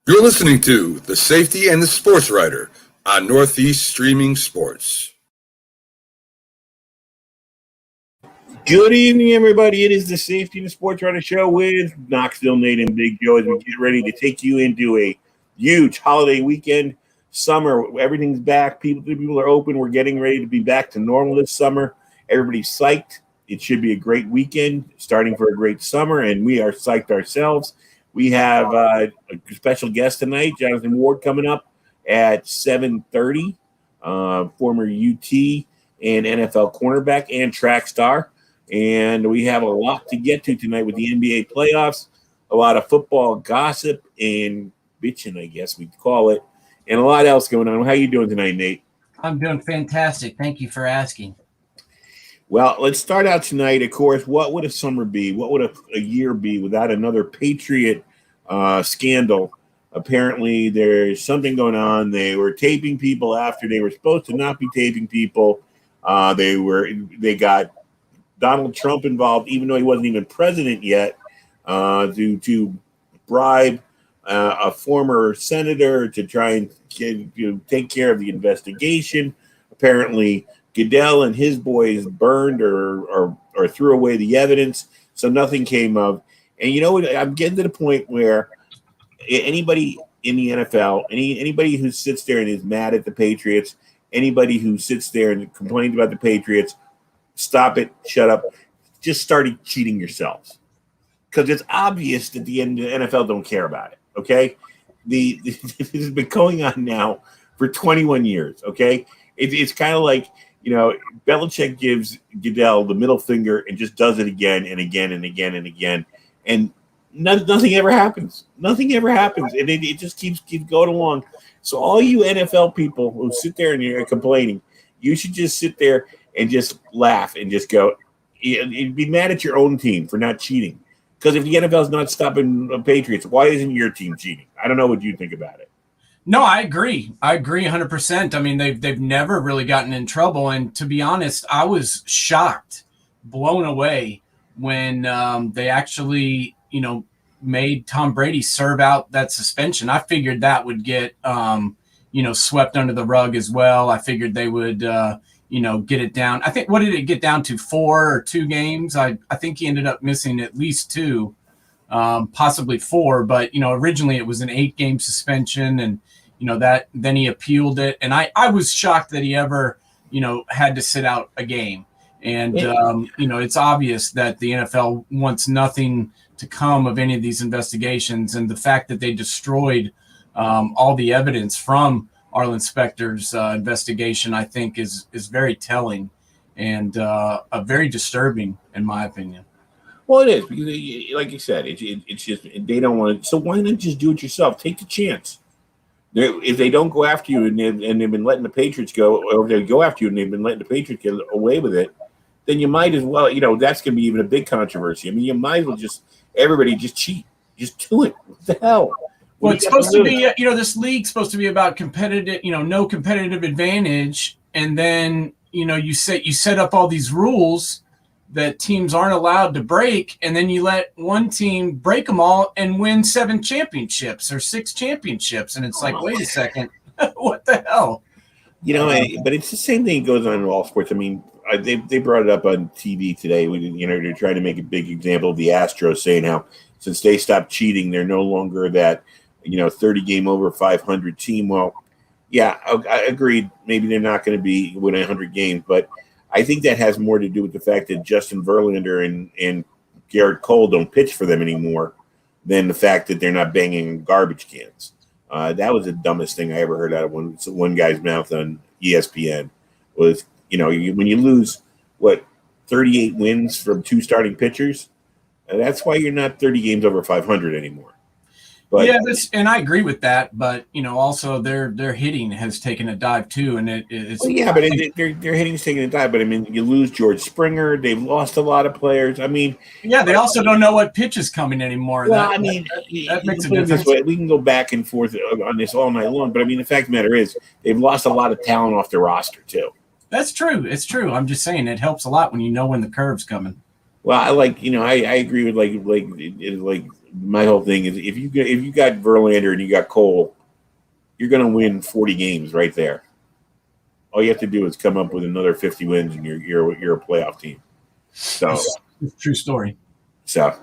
You're listening to The Safety and the Sportswriter on Northeast Streaming Sports. Good evening, everybody. It is the Safety and the Sportswriter show with Knoxville Nate and Big Joe as we get ready to take you into a huge holiday weekend. Summer, everything's back. People are open. We're getting ready to be back to normal this summer. Everybody's psyched. It should be a great weekend, starting for a great summer, and we are psyched ourselves. We have a special guest tonight, Jonathan Ward, coming up at 7:30, former UT and NFL cornerback and track star. And we have a lot to get to tonight with the NBA playoffs, a lot of football gossip and bitching, I guess we'd call it, and a lot else going on. How you doing tonight, Nate? I'm doing fantastic. Thank you for asking. Well, let's start out tonight. Of course, what would a summer be? What would a year be without another Patriot scandal? Apparently, there's something going on. They were taping people after they were supposed to not be taping people. They got Donald Trump involved, even though he wasn't even president yet, to bribe a former senator to try and take care of the investigation. Apparently, Goodell and his boys burned or threw away the evidence, so nothing came of. And you know what? I'm getting to the point where anybody in the NFL, anybody who sits there and is mad at the Patriots, anybody who sits there and complains about the Patriots, stop it, shut up, just started cheating yourselves. Because it's obvious that the NFL don't care about it, okay? This has been going on now for 21 years, okay? It's kind of like, Belichick gives Goodell the middle finger and just does it again and again and again and again. And nothing ever happens. Nothing ever happens. And it just keeps going along. So all you NFL people who sit there and you're complaining, you should just sit there and just laugh and just go, you'd be mad at your own team for not cheating. Because if the NFL is not stopping the Patriots, why isn't your team cheating? I don't know what you think about it. No, I agree. 100%. I mean, they've never really gotten in trouble. And to be honest, I was shocked, blown away when they actually, made Tom Brady serve out that suspension. I figured that would get, swept under the rug as well. I figured they would, get it down. I think, what did it get down to, 4 or 2 games? I think he ended up missing at least 2, possibly 4. But, originally it was an 8-game suspension, and, that then he appealed it. And I was shocked that he ever, had to sit out a game. And, it's obvious that the NFL wants nothing to come of any of these investigations. And the fact that they destroyed all the evidence from Arlen Specter's investigation, I think, is very telling and very disturbing, in my opinion. Well, it is, because, like you said, it's just they don't want to. So why not just do it yourself? Take the chance. If they don't go after you and they've been letting the Patriots go, or if they go after you and they've been letting the Patriots get away with it, then you might as well, that's going to be even a big controversy. I mean, you might as well everybody just cheat. Just do it. What the hell? Well, it's supposed to be, this league's supposed to be about competitive, no competitive advantage. And then, you set up all these rules that teams aren't allowed to break. And then you let one team break them all and win 7 championships or 6 championships. And it's like, wait a second, what the hell? But it's the same thing that goes on in all sports. I mean, they brought it up on TV today. They're trying to make a big example of the Astros, saying how since they stopped cheating, they're no longer that 30 game over 500 team. Well, yeah, I agreed. Maybe they're not going to be winning 100 games, but I think that has more to do with the fact that Justin Verlander and Garrett Cole don't pitch for them anymore than the fact that they're not banging garbage cans. That was the dumbest thing I ever heard out of one guy's mouth on ESPN was, when you lose, 38 wins from 2 starting pitchers, that's why you're not 30 games over 500 anymore. But, yeah, and I agree with that. But also their hitting has taken a dive too, and it's. Well, yeah, but their hitting's taking a dive. But I mean, you lose George Springer. They've lost a lot of players. I mean, yeah, they also don't know what pitch is coming anymore. Well, that makes a difference. This way, we can go back and forth on this all night long. But I mean, the fact of the matter is, they've lost a lot of talent off their roster too. That's true. It's true. I'm just saying it helps a lot when you know when the curve's coming. Well, I agree with like my whole thing is if you got Verlander and you got Cole, you're going to win 40 games right there. All you have to do is come up with another 50 wins, and you're a playoff team. So, it's a true story. So,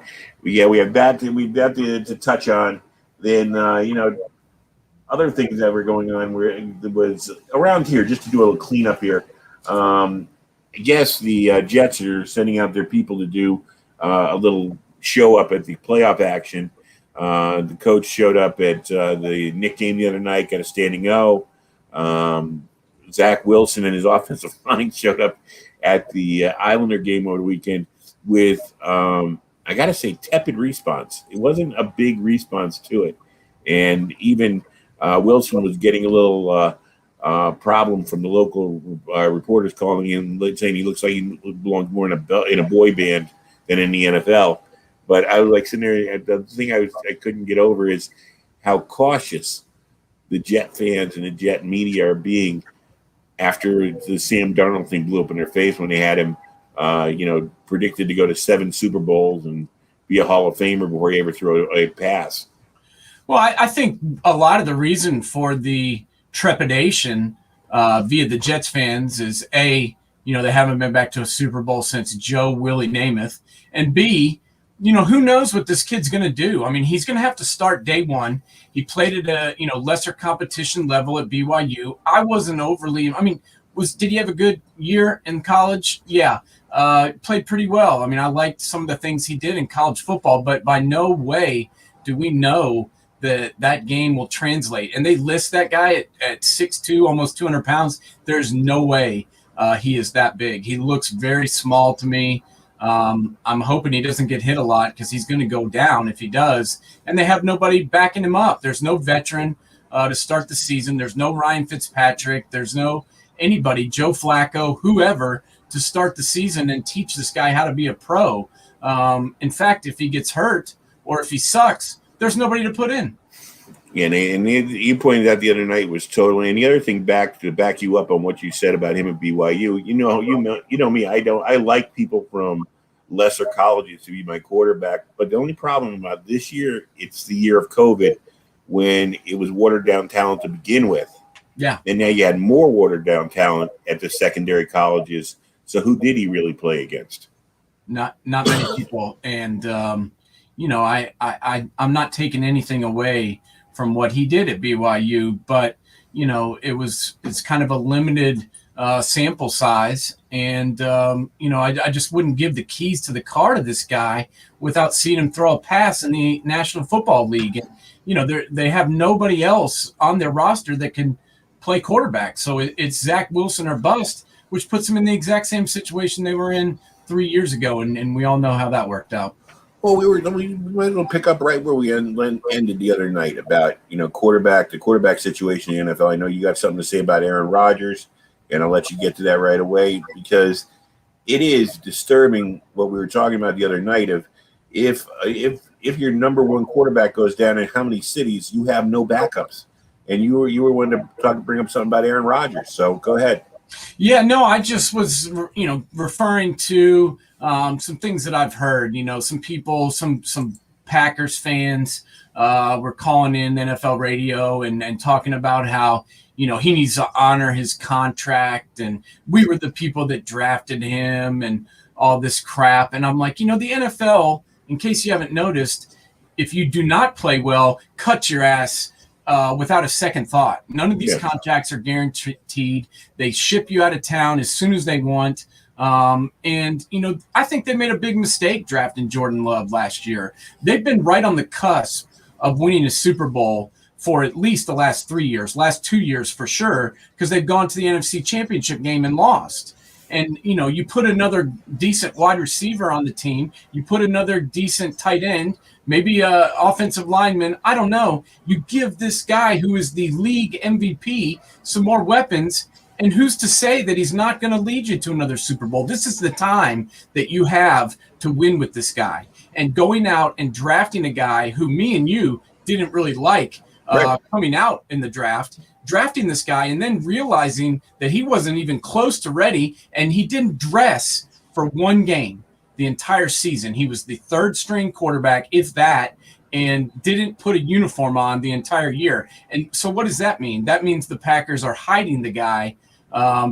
yeah, we have that to touch on. Then other things that were going on was around here. Just to do a little cleanup here. I guess the Jets are sending out their people to do a little show up at the playoff action. The coach showed up at the Knicks game the other night, got a standing O. Zach Wilson and his offensive line showed up at the Islander game over the weekend with, I got to say, tepid response. It wasn't a big response to it. And even Wilson was getting a little problem from the local reporters calling in, saying he looks like he belongs more in a boy band than in the NFL. But I was like sitting there. The thing I couldn't get over is how cautious the Jet fans and the Jet media are being after the Sam Darnold thing blew up in their face when they had him, predicted to go to 7 Super Bowls and be a Hall of Famer before he ever threw a pass. Well, I think a lot of the reason for the trepidation via the Jets fans is A, they haven't been back to a Super Bowl since Joe Willie Namath, and B, who knows what this kid's going to do? I mean, he's going to have to start day one. He played at a lesser competition level at BYU. I wasn't overly. I mean, did he have a good year in college? Yeah, played pretty well. I mean, I liked some of the things he did in college football, but by no way do we know that game will translate. And they list that guy at 6'2", almost 200 pounds. There's no way he is that big. He looks very small to me. I'm hoping he doesn't get hit a lot because he's going to go down if he does. And they have nobody backing him up. There's no veteran to start the season. There's no Ryan Fitzpatrick. There's no anybody, Joe Flacco, whoever, to start the season and teach this guy how to be a pro. In fact, if he gets hurt or if he sucks, there's nobody to put in. Yeah, and you pointed out the other night was totally. And the other thing to back you up on what you said about him at BYU, you know me. I like people from lesser colleges to be my quarterback. But the only problem about this year, it's the year of COVID when it was watered down talent to begin with. Yeah, and now you had more watered down talent at the secondary colleges. So who did he really play against? Not many people, and I'm not taking anything away from what he did at BYU, but it's kind of a limited sample size, and I just wouldn't give the keys to the car to this guy without seeing him throw a pass in the National Football League. And they have nobody else on their roster that can play quarterback, so it's Zach Wilson or bust, which puts them in the exact same situation they were in 3 years ago, and we all know how that worked out. Well, we might as well pick up right where we ended the other night about the quarterback situation in the NFL. I know you got something to say about Aaron Rodgers, and I'll let you get to that right away because it is disturbing what we were talking about the other night. Of if your number one quarterback goes down in how many cities, you have no backups, and you were one to bring up something about Aaron Rodgers. So go ahead. Yeah, no, I just was referring to some things that I've heard. Some people, some Packers fans were calling in NFL radio and talking about how he needs to honor his contract, and we were the people that drafted him and all this crap. And I'm like, the NFL, in case you haven't noticed, if you do not play well, cut your ass without a second thought. None of these contracts are guaranteed. They ship you out of town as soon as they want. And I think they made a big mistake drafting Jordan Love last year. They've been right on the cusp of winning a Super Bowl for at least the last 3 years, last 2 years for sure, because they've gone to the NFC Championship game and lost. And, you put another decent wide receiver on the team, you put another decent tight end, maybe a offensive lineman, I don't know. You give this guy who is the league MVP some more weapons, and who's to say that he's not going to lead you to another Super Bowl? This is the time that you have to win with this guy. And going out and drafting a guy who me and you didn't really like coming out in the draft, drafting this guy and then realizing that he wasn't even close to ready and he didn't dress for one game. the entire season. He was the third string quarterback, if that, and didn't put a uniform on the entire year. And so what does that mean? That means the Packers are hiding the guy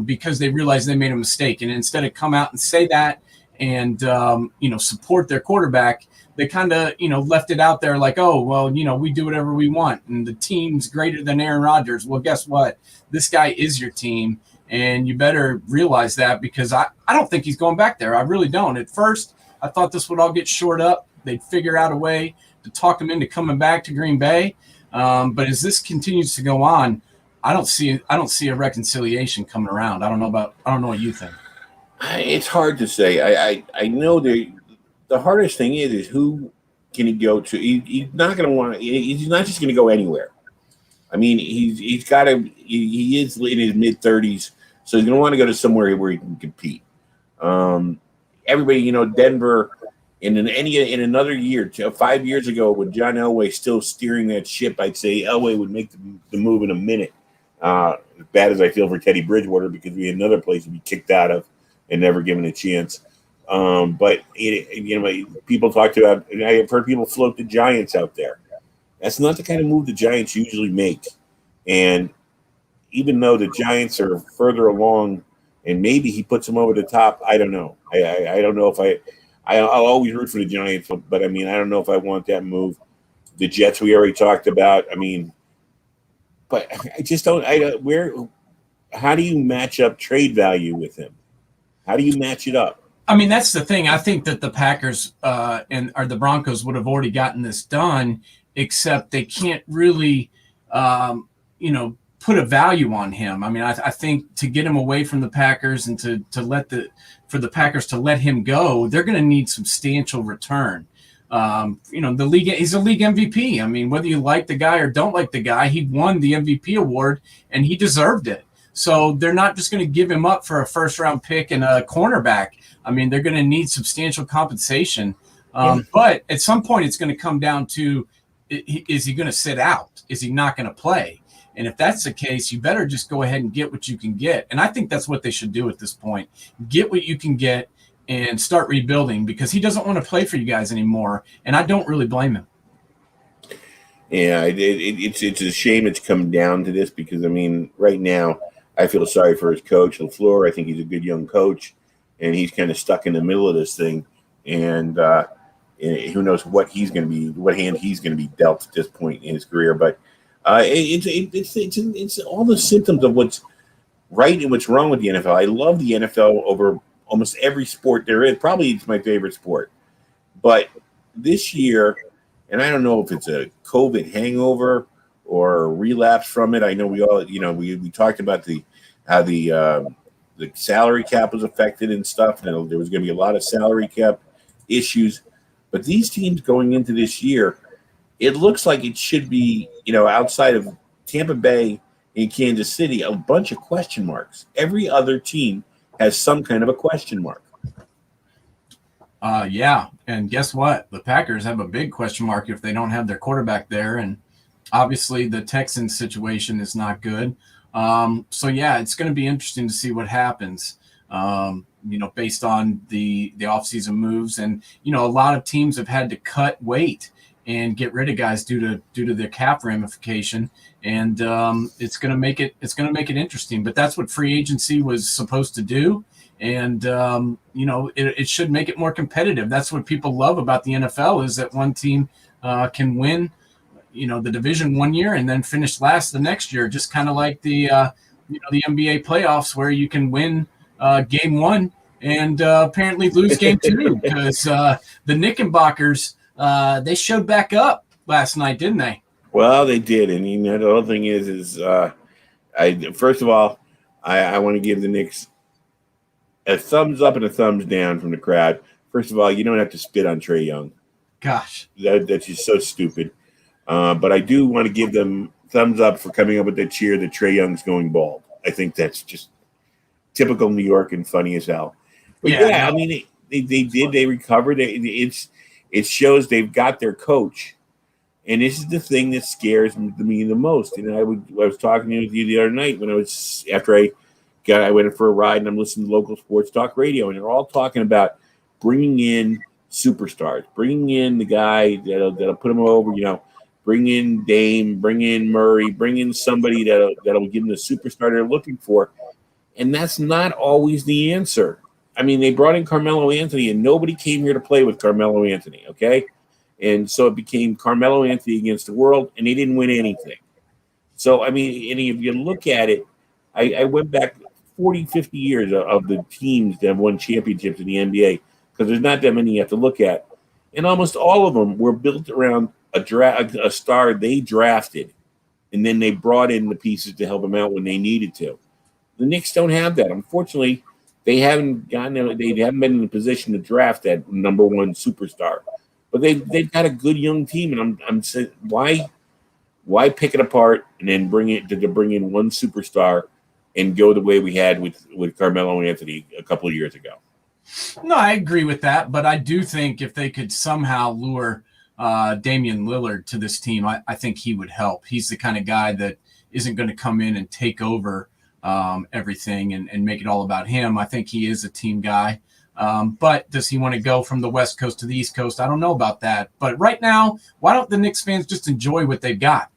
because they realize they made a mistake. And instead of come out and say that and, support their quarterback, they kind of, left it out there like, oh, well, we do whatever we want. And the team's greater than Aaron Rodgers. Well, guess what? This guy is your team. And you better realize that, because I don't think he's going back there. I really don't. At first, I thought this would all get shored up. They'd figure out a way to talk him into coming back to Green Bay. But as this continues to go on, I don't see a reconciliation coming around. I don't know what you think. It's hard to say. I know the hardest thing is who can he go to? He's not going to want. He's not just going to go anywhere. I mean, he's got to. He is in his mid-30s, so he's going to want to go to somewhere where he can compete. Everybody, Denver. In another year, 5 years ago, when John Elway still steering that ship, I'd say Elway would make the move in a minute. As bad as I feel for Teddy Bridgewater, because we had another place to be kicked out of and never given a chance. But people talked about, and I have heard people float the Giants out there. That's not the kind of move the Giants usually make. And even though the Giants are further along, and maybe he puts them over the top, I don't know. I don't know if I'll always root for the Giants, but I don't know if I want that move. The Jets we already talked about. But I just don't. How do you match up trade value with him? How do you match it up? That's the thing. I think that the Packers or the Broncos would have already gotten this done, except they can't really, put a value on him. I think to get him away from the Packers and for the Packers to let him go, they're going to need substantial return. The league, he's a league MVP. Whether you like the guy or don't like the guy, he won the MVP award and he deserved it. So they're not just going to give him up for a first round pick and a cornerback. They're going to need substantial compensation. But at some point it's going to come down to, is he going to sit out? Is he not going to play? And if that's the case, you better just go ahead and get what you can get. And I think that's what they should do at this point. Get what you can get and start rebuilding, because he doesn't want to play for you guys anymore. And I don't really blame him. Yeah, it's a shame it's come down to this, because, right now I feel sorry for his coach, LaFleur. I think he's a good young coach, and he's kind of stuck in the middle of this thing. And who knows what hand he's going to be dealt at this point in his career. But it's all the symptoms of what's right and what's wrong with the NFL. I love the NFL over almost every sport there is. Probably it's my favorite sport. But this year, and I don't know if it's a COVID hangover or a relapse from it. I know we all, we talked about how the salary cap was affected and stuff. And there was going to be a lot of salary cap issues. But these teams going into this year, it looks like it should be, outside of Tampa Bay and Kansas City, a bunch of question marks. Every other team has some kind of a question mark. Yeah. And guess what? The Packers have a big question mark if they don't have their quarterback there. And obviously the Texans situation is not good. So yeah, it's going to be interesting to see what happens, based on the offseason moves. And, a lot of teams have had to cut weight and get rid of guys due to their cap ramification. And it's going to make it interesting, but that's what free agency was supposed to do. And, it should make it more competitive. That's what people love about the NFL, is that one team can win, the division one year and then finish last the next year, just kind of like the NBA playoffs, where you can win game one and apparently lose game two, because the Knickerbockers, they showed back up last night, didn't they? Well, they did. And, the other thing is first of all, I want to give the Knicks a thumbs up and a thumbs down from the crowd. First of all, you don't have to spit on Trae Young. Gosh. That's just so stupid. But I do want to give them thumbs up for coming up with that cheer that Trae Young's going bald. I think that's just typical New York and funny as hell. But they did. They recovered. It shows they've got their coach. And this is the thing that scares me the most. And I was talking with you the other night when I went for a ride and I'm listening to local sports talk radio, and they're all talking about bringing in superstars, bringing in the guy that'll put him over. Bring in Dame, bring in Murray, bring in somebody that'll give them the superstar they're looking for. And that's not always the answer. I mean, they brought in Carmelo Anthony, and nobody came here to play with Carmelo Anthony, okay? And so it became Carmelo Anthony against the world, and they didn't win anything. So, I mean, and if you look at it, I went back 40, 50 years of the teams that have won championships in the NBA, because there's not that many you have to look at. And almost all of them were built around a star they drafted, and then they brought in the pieces to help them out when they needed to. The Knicks don't have that. Unfortunately, they haven't been in a position to draft that number one superstar. But they've got a good young team, and I'm saying, why pick it apart and then bring in one superstar and go the way we had with Carmelo Anthony a couple of years ago? No, I agree with that, but I do think if they could somehow lure Damian Lillard to this team, I think he would help. He's the kind of guy that isn't going to come in and take over everything and make it all about him. I think he is a team guy. But does he want to go from the West Coast to the East Coast? I don't know about that. But right now, why don't the Knicks fans just enjoy what they've got?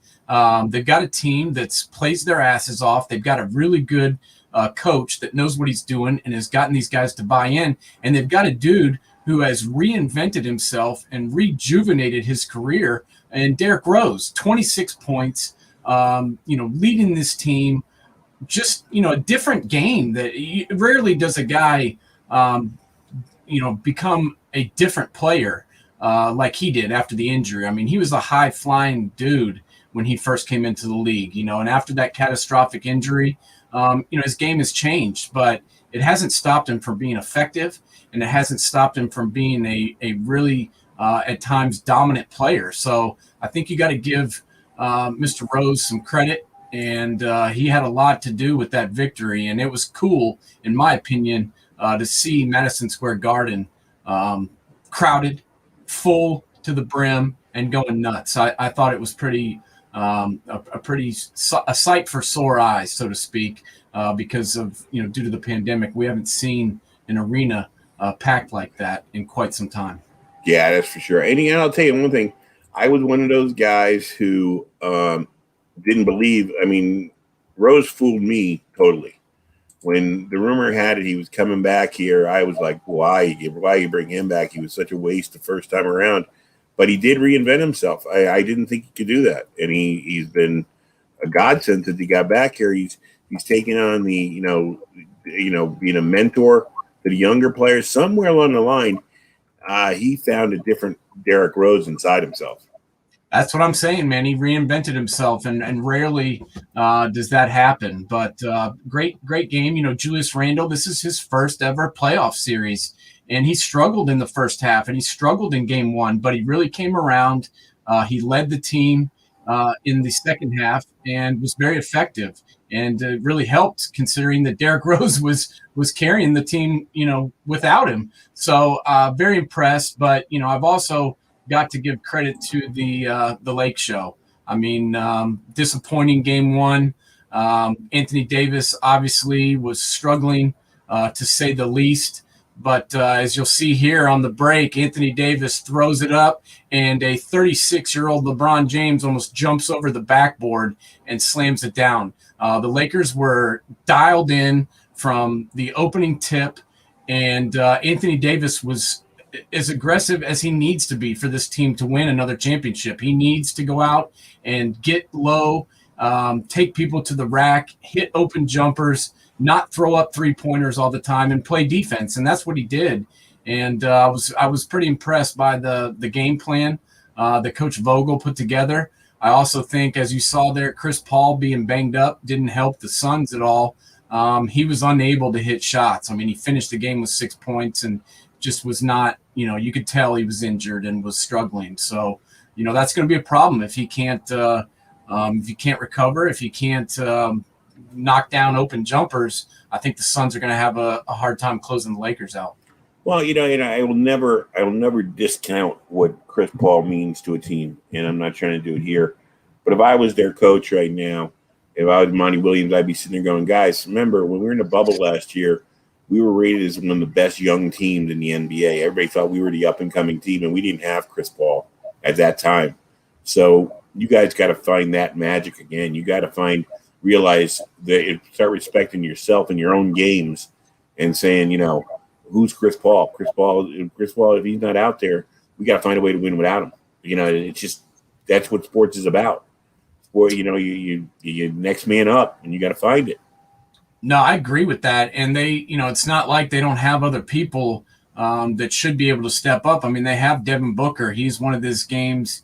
They've got a team that's plays their asses off. They've got a really good coach that knows what he's doing and has gotten these guys to buy in. And they've got a dude who has reinvented himself and rejuvenated his career. And Derrick Rose, 26 points, leading this team. Just, a different game that rarely does a guy, become a different player like he did after the injury. I mean, he was a high-flying dude when he first came into the league, and after that catastrophic injury, his game has changed, but it hasn't stopped him from being effective, and it hasn't stopped him from being a really, at times, dominant player. So I think you got to give Mr. Rose some credit, and he had a lot to do with that victory, and it was cool, in my opinion, to see Madison Square Garden crowded, full to the brim, and going nuts. I thought it was pretty a sight for sore eyes, so to speak, because of due to the pandemic, we haven't seen an arena packed like that in quite some time. Yeah, that's for sure. And I'll tell you one thing: I was one of those guys who didn't believe. I mean, Rose fooled me totally. When the rumor had it he was coming back here, I was like, why you bring him back? He was such a waste the first time around. But he did reinvent himself. I didn't think he could do that. And he's been a godsend since he got back here. He's taken on the, being a mentor to the younger players. Somewhere along the line, he found a different Derrick Rose inside himself. That's what I'm saying, man. He reinvented himself, and rarely does that happen. But great game. Julius Randle, this is his first ever playoff series, and he struggled in the first half, and he struggled in game one, but he really came around. He led the team in the second half and was very effective, and really helped considering that Derrick Rose was carrying the team, without him. So very impressed. But I've also got to give credit to the Lake Show. I mean, disappointing game one. Anthony Davis obviously was struggling, to say the least. But as you'll see here on the break, Anthony Davis throws it up, and a 36-year-old LeBron James almost jumps over the backboard and slams it down. The Lakers were dialed in from the opening tip, and Anthony Davis was as aggressive as he needs to be for this team to win another championship. He needs to go out and get low, take people to the rack, hit open jumpers, not throw up three-pointers all the time, and play defense. And that's what he did. And I was pretty impressed by the game plan that Coach Vogel put together. I also think, as you saw there, Chris Paul being banged up didn't help the Suns at all. He was unable to hit shots. I mean, he finished the game with 6 points and just was not, you could tell he was injured and was struggling. So, that's going to be a problem if he can't recover, if he can't knock down open jumpers. I think the Suns are going to have a hard time closing the Lakers out. Well, I will never discount what Chris Paul means to a team, and I'm not trying to do it here. But if I was their coach right now, if I was Monty Williams, I'd be sitting there going, guys, remember when we were in the bubble last year, we were rated as one of the best young teams in the NBA. Everybody thought we were the up-and-coming team, and we didn't have Chris Paul at that time. So you guys got to find that magic again. You got to realize that start respecting yourself and your own games and saying, who's Chris Paul? Chris Paul, if he's not out there, we got to find a way to win without him. It's just that's what sports is about. Sport, you next man up, and you got to find it. No, I agree with that. And they, it's not like they don't have other people that should be able to step up. I mean, they have Devin Booker. He's one of this game's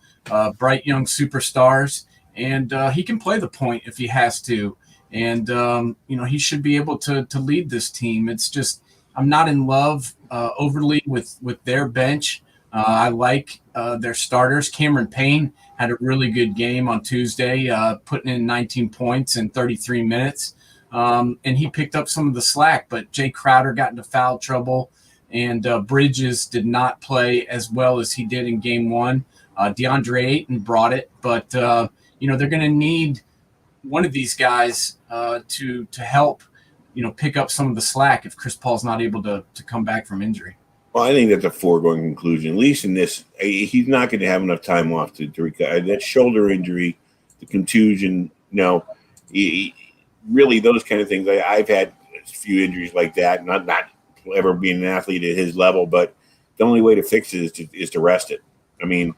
bright young superstars, and he can play the point if he has to. And, he should be able to lead this team. It's just I'm not in love overly with their bench. I like their starters. Cameron Payne had a really good game on Tuesday, putting in 19 points in 33 minutes. And he picked up some of the slack, but Jay Crowder got into foul trouble, and Bridges did not play as well as he did in game one. DeAndre Ayton brought it, but, they're going to need one of these guys to help, pick up some of the slack if Chris Paul's not able to come back from injury. Well, I think that's a foregone conclusion. At least in this, he's not going to have enough time off to recover. That shoulder injury, the contusion, really those kind of things. I've had a few injuries like that, not ever being an athlete at his level, but the only way to fix it is to rest it. I mean,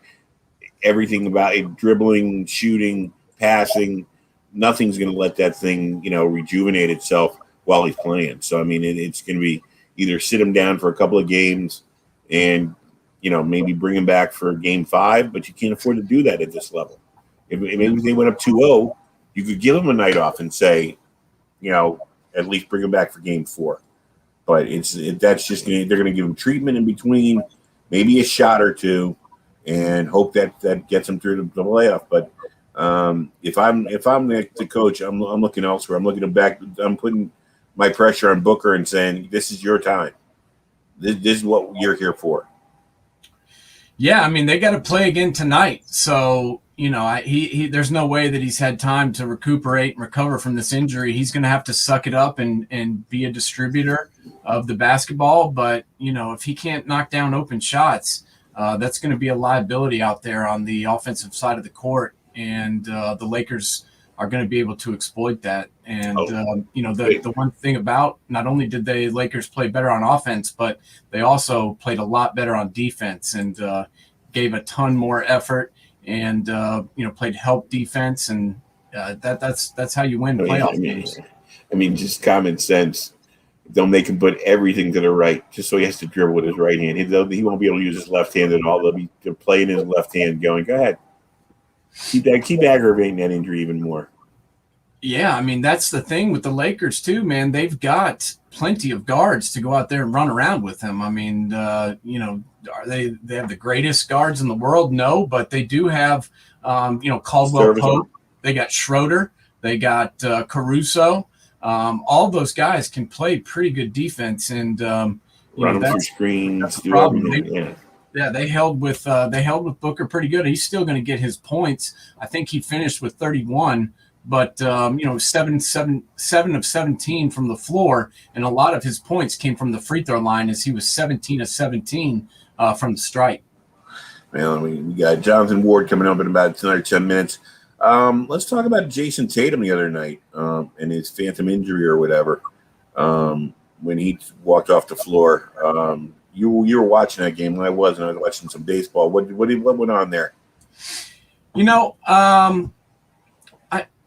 everything about it, dribbling, shooting, passing, nothing's going to let that thing, rejuvenate itself while he's playing. So, I mean, it's going to be either sit him down for a couple of games and, maybe bring him back for game 5, but you can't afford to do that at this level. If maybe they went up 2-0, you could give him a night off and say, at least bring him back for game 4. But that's just they're going to give him treatment in between, maybe a shot or two, and hope that gets him through the playoff. But if I'm the coach, I'm looking elsewhere. I'm looking back. I'm putting my pressure on Booker and saying, this is your time. This is what you're here for. Yeah, I mean, they got to play again tonight. So, he there's no way that he's had time to recuperate and recover from this injury. He's going to have to suck it up and be a distributor of the basketball. But, if he can't knock down open shots, that's going to be a liability out there on the offensive side of the court. And the Lakers are going to be able to exploit that. And, the one thing about not only did the Lakers play better on offense, but they also played a lot better on defense and gave a ton more effort and, played help defense. And that's how you win playoff games. I mean, just common sense. They'll make him put everything to the right just so he has to dribble with his right hand. He won't be able to use his left hand at all. They're playing his left hand going, go ahead. Keep aggravating that injury even more. Yeah, I mean, that's the thing with the Lakers too, man. They've got plenty of guards to go out there and run around with him. I mean, are they have the greatest guards in the world? No, but they do have, Caldwell Pope. They got Schroeder. They got Caruso. All those guys can play pretty good defense, and run them through screens. That's the problem. They held with Booker pretty good. He's still going to get his points. I think he finished with 31. But 7 of 17 from the floor, and a lot of his points came from the free throw line as he was 17 of 17 from the stripe. Well, we got Jonathan Ward coming up in about another 10 minutes. Let's talk about Jason Tatum the other night and his phantom injury or whatever when he walked off the floor. You were watching that game when I wasn't. I was watching some baseball. What went on there?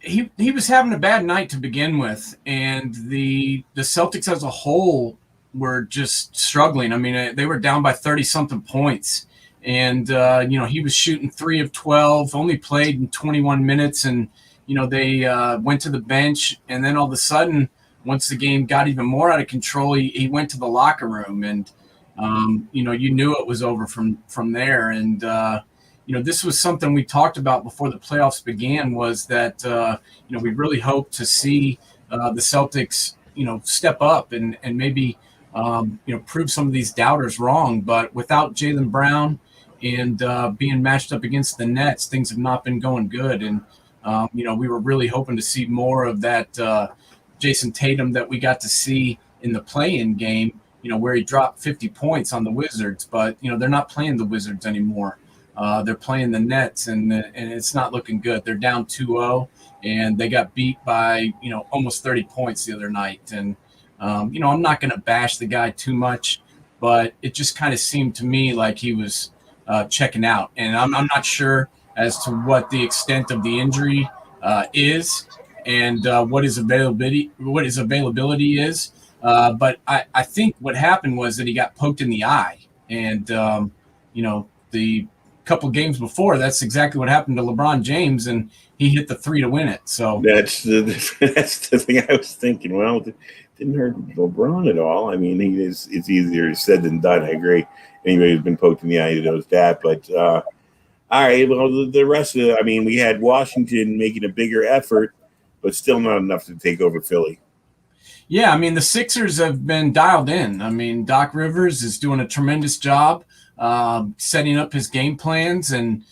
He was having a bad night to begin with, and the Celtics as a whole were just struggling. I mean, they were down by 30-something points, and, he was shooting 3 of 12, only played in 21 minutes, and, they went to the bench, and then all of a sudden, once the game got even more out of control, he went to the locker room, and, you knew it was over from there, and this was something we talked about before the playoffs began was that, we really hope to see the Celtics, step up and maybe, prove some of these doubters wrong. But without Jaylen Brown and being matched up against the Nets, things have not been going good. And, we were really hoping to see more of that Jason Tatum that we got to see in the play-in game, where he dropped 50 points on the Wizards, but, they're not playing the Wizards anymore. They're playing the Nets, and it's not looking good. They're down 2-0, and they got beat by, almost 30 points the other night. And, I'm not going to bash the guy too much, but it just kind of seemed to me like he was checking out. And I'm not sure as to what the extent of the injury is and what his availability is. But I think what happened was that he got poked in the eye. And, the couple games before, that's exactly what happened to LeBron James, and he hit the 3 to win it. So that's the thing I was thinking. Well, it didn't hurt LeBron at all. I mean, it's easier said than done. I agree. Anybody who's been poked in the eye knows that. But all right, well, the rest of it, I mean, we had Washington making a bigger effort, but still not enough to take over Philly. Yeah, I mean, the Sixers have been dialed in. I mean, Doc Rivers is doing a tremendous job setting up his game plans and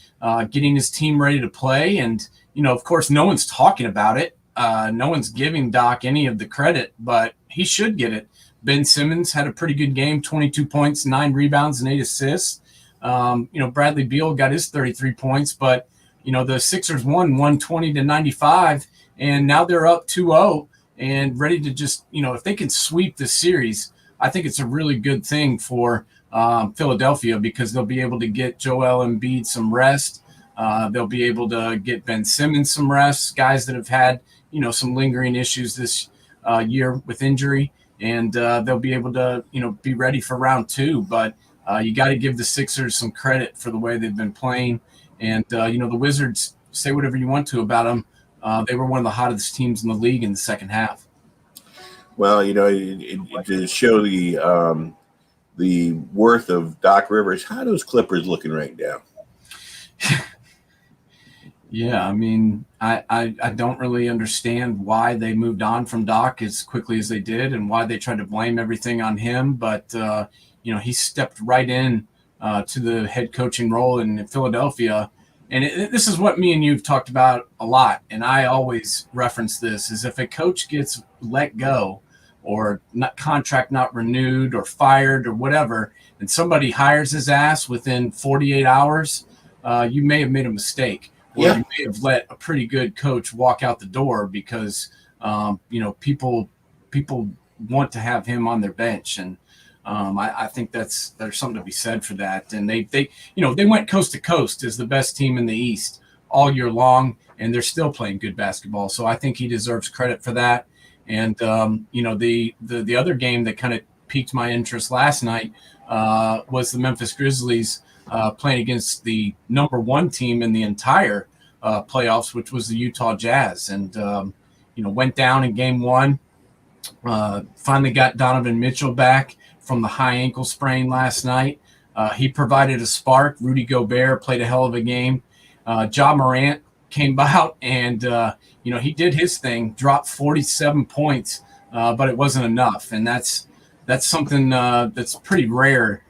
getting his team ready to play. And, of course, no one's talking about it. No one's giving Doc any of the credit, but he should get it. Ben Simmons had a pretty good game, 22 points, 9 rebounds, and 8 assists. Bradley Beal got his 33 points, but, the Sixers won 120-95, and now they're up 2-0 and ready to just, if they can sweep this series, I think it's a really good thing for Philadelphia, because they'll be able to get Joel Embiid some rest. They'll be able to get Ben Simmons some rest, guys that have had, some lingering issues this year with injury, and they'll be able to, be ready for round 2. But you got to give the Sixers some credit for the way they've been playing. And, the Wizards, say whatever you want to about them. They were one of the hottest teams in the league in the second half. Well, to show the worth of Doc Rivers, how are those Clippers looking right now? Yeah, I mean, I don't really understand why they moved on from Doc as quickly as they did and why they tried to blame everything on him. But, he stepped right in to the head coaching role in Philadelphia. And this is what me and you've talked about a lot, and I always reference this, is if a coach gets let go or contract not renewed or fired or whatever, and somebody hires his ass within 48 hours, you may have made a mistake. Or you may have let a pretty good coach walk out the door because, people want to have him on their bench. And I think there's something to be said for that. And they went coast to coast as the best team in the East all year long, and they're still playing good basketball. So I think he deserves credit for that. And, the other game that kind of piqued my interest last night was the Memphis Grizzlies playing against the number 1 team in the entire playoffs, which was the Utah Jazz. And, went down in game 1, finally got Donovan Mitchell back from the high ankle sprain last night. He provided a spark. Rudy Gobert played a hell of a game. Ja Morant came out and, he did his thing, dropped 47 points, but it wasn't enough. And that's something that's pretty rare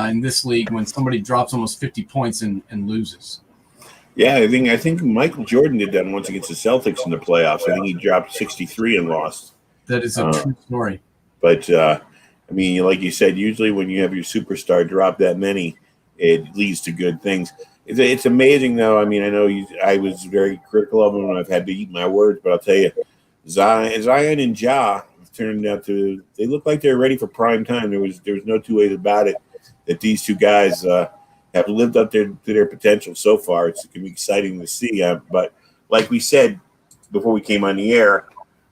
in this league, when somebody drops almost 50 points and loses. Yeah, I think Michael Jordan did that once against the Celtics in the playoffs. I think he dropped 63 and lost. That is a true story. But, like you said, usually when you have your superstar drop that many, it leads to good things. It's amazing, though. I mean, I know I was very critical of him, and I've had to eat my words, but I'll tell you, Zion and Ja turned out to – they look like they're ready for prime time. There was no two ways about it that these two guys have lived up to their potential so far. It's going to be exciting to see. But like we said before we came on the air,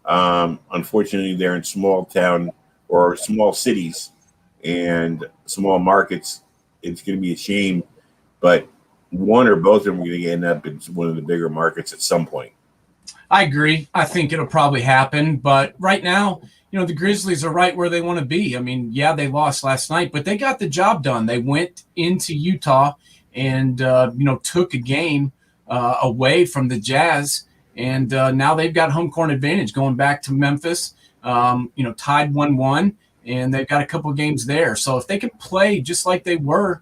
unfortunately, they're in small town or small cities and small markets. It's going to be a shame, but one or both of them are going to end up in one of the bigger markets at some point. I agree. I think it'll probably happen, but right now, the Grizzlies are right where they want to be. I mean, yeah, they lost last night, but they got the job done. They went into Utah and, took a game away from the Jazz, and now they've got home court advantage going back to Memphis, tied 1-1, and they've got a couple of games there. So if they can play just like they were,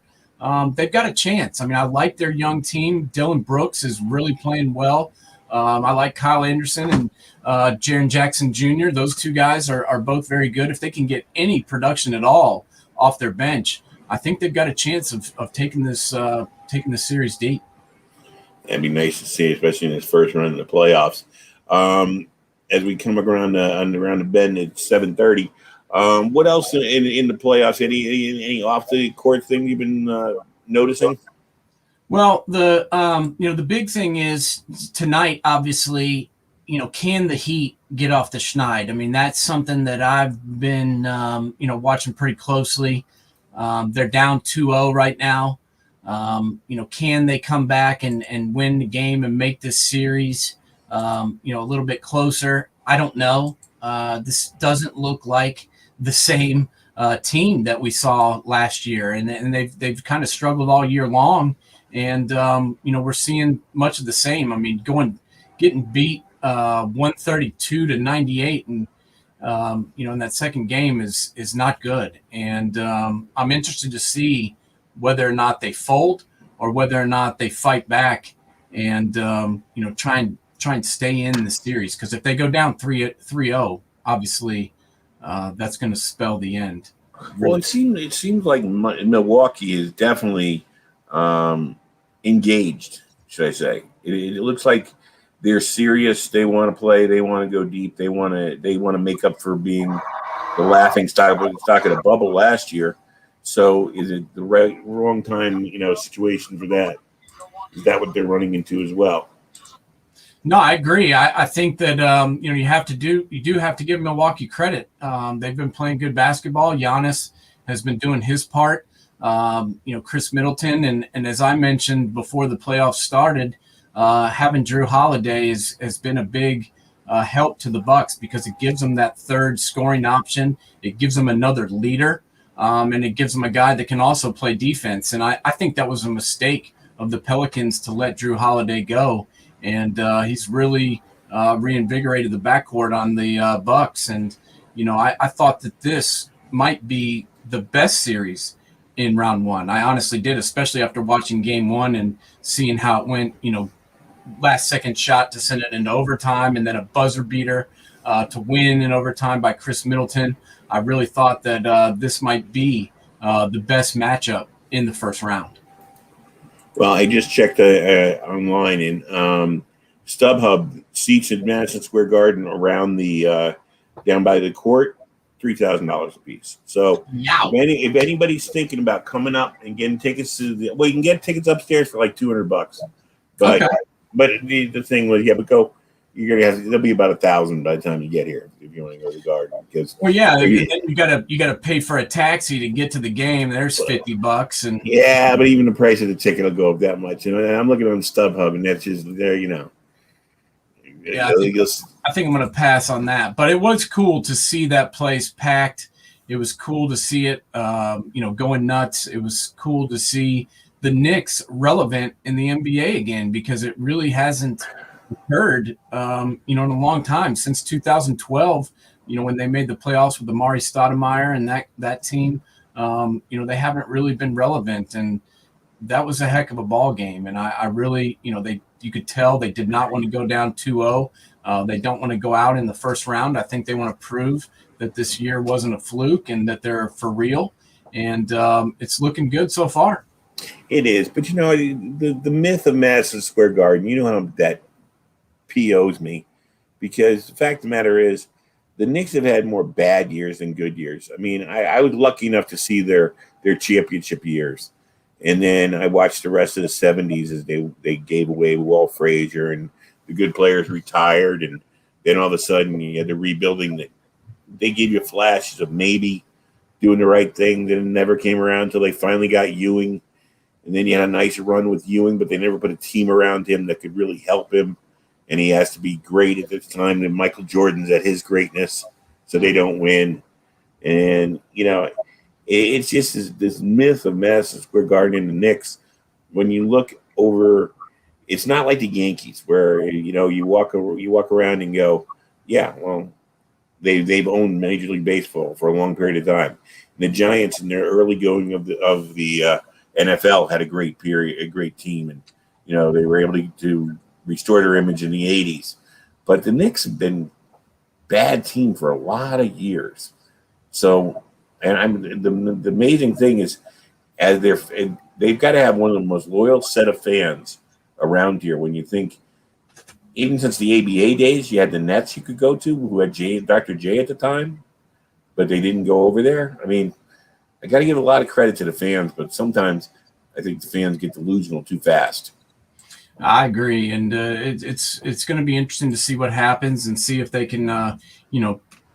they've got a chance. I mean, I like their young team. Dylan Brooks is really playing well. I like Kyle Anderson and Jaren Jackson Jr. Those two guys are both very good. If they can get any production at all off their bench, I think they've got a chance of taking this series deep. That'd be nice to see, especially in his first run in the playoffs. As we come around the bend at 7:30, what else in the playoffs? Any off the court thing you've been noticing? Well, the big thing is tonight, obviously, can the Heat get off the schneid? I mean, that's something that I've been, watching pretty closely. They're down 2-0 right now. Can they come back and win the game and make this series, a little bit closer? I don't know. This doesn't look like the same team that we saw last year, and they've kind of struggled all year long. And, we're seeing much of the same. I mean, getting beat 132-98 and, in that second game is not good. And I'm interested to see whether or not they fold or whether or not they fight back and, try and stay in the series. Because if they go down 3-0, obviously that's going to spell the end. Well, it seems like Milwaukee is definitely engaged, should I say. It looks like they're serious. They want to play. They want to go deep. They want to make up for being the laughing stock of the bubble last year. So is it the wrong time, situation for that? Is that what they're running into as well? No, I agree. I think that you do have to give Milwaukee credit. They've been playing good basketball. Giannis has been doing his part. Chris Middleton and as I mentioned before the playoffs started, having Drew Holiday has been a big help to the Bucks because it gives them that third scoring option. It gives them another leader, and it gives them a guy that can also play defense. And I think that was a mistake of the Pelicans to let Drew Holiday go. And he's really reinvigorated the backcourt on the Bucks. And, I thought that this might be the best series in round one. I honestly did, especially after watching game one and seeing how it went, last second shot to send it into overtime and then a buzzer beater to win in overtime by Chris Middleton. I really thought that this might be the best matchup in the first round. Well, I just checked online, and StubHub seats at Madison Square Garden around the down by the court, $3,000 a piece. So if anybody's thinking about coming up and getting tickets to you can get tickets upstairs for like $200. But Okay. But the thing was, but go. You're gonna have there'll be about 1,000 by the time you get here if you want to go to the Garden. Because you gotta pay for a taxi to get to the game. There's $50, and but even the price of the ticket will go up that much. And I'm looking on StubHub, and that's just there. Yeah, I think I'm gonna pass on that. But it was cool to see that place packed. It was cool to see it, going nuts. It was cool to see the Knicks relevant in the NBA again because it really hasn't occurred, in a long time since 2012. When they made the playoffs with Amari Stoudemire and that team, they haven't really been relevant, and that was a heck of a ball game. And I really, you could tell they did not want to go down 2-0. They don't want to go out in the first round. I think they want to prove that this year wasn't a fluke and that they're for real. And it's looking good so far. It is, but the myth of Madison Square Garden, how that POs me, because the fact of the matter is the Knicks have had more bad years than good years. I mean, I was lucky enough to see their championship years, and then I watched the rest of the 70s as they gave away Walt Frazier and the good players retired, and then all of a sudden you had the rebuilding that they gave you flashes of maybe doing the right thing, then it never came around until they finally got Ewing. And then you had a nice run with Ewing, but they never put a team around him that could really help him. And he has to be great at this time. And Michael Jordan's at his greatness, so they don't win. And, it's just this myth of Madison Square Garden and the Knicks. When you look over, it's not like the Yankees where, you walk around and go, yeah, well, they've owned Major League Baseball for a long period of time. And the Giants in their early going of the NFL had a great team, and they were able to restored her image in the 80s. But the Knicks have been bad team for a lot of years. So, and the amazing thing is, as they've got to have one of the most loyal set of fans around here. When you think, even since the ABA days, you had the NUTZ you could go to, who had Dr. J at the time, but they didn't go over there. I mean, I got to give a lot of credit to the fans, but sometimes I think the fans get delusional too fast. I agree, and it's going to be interesting to see what happens and see if they can,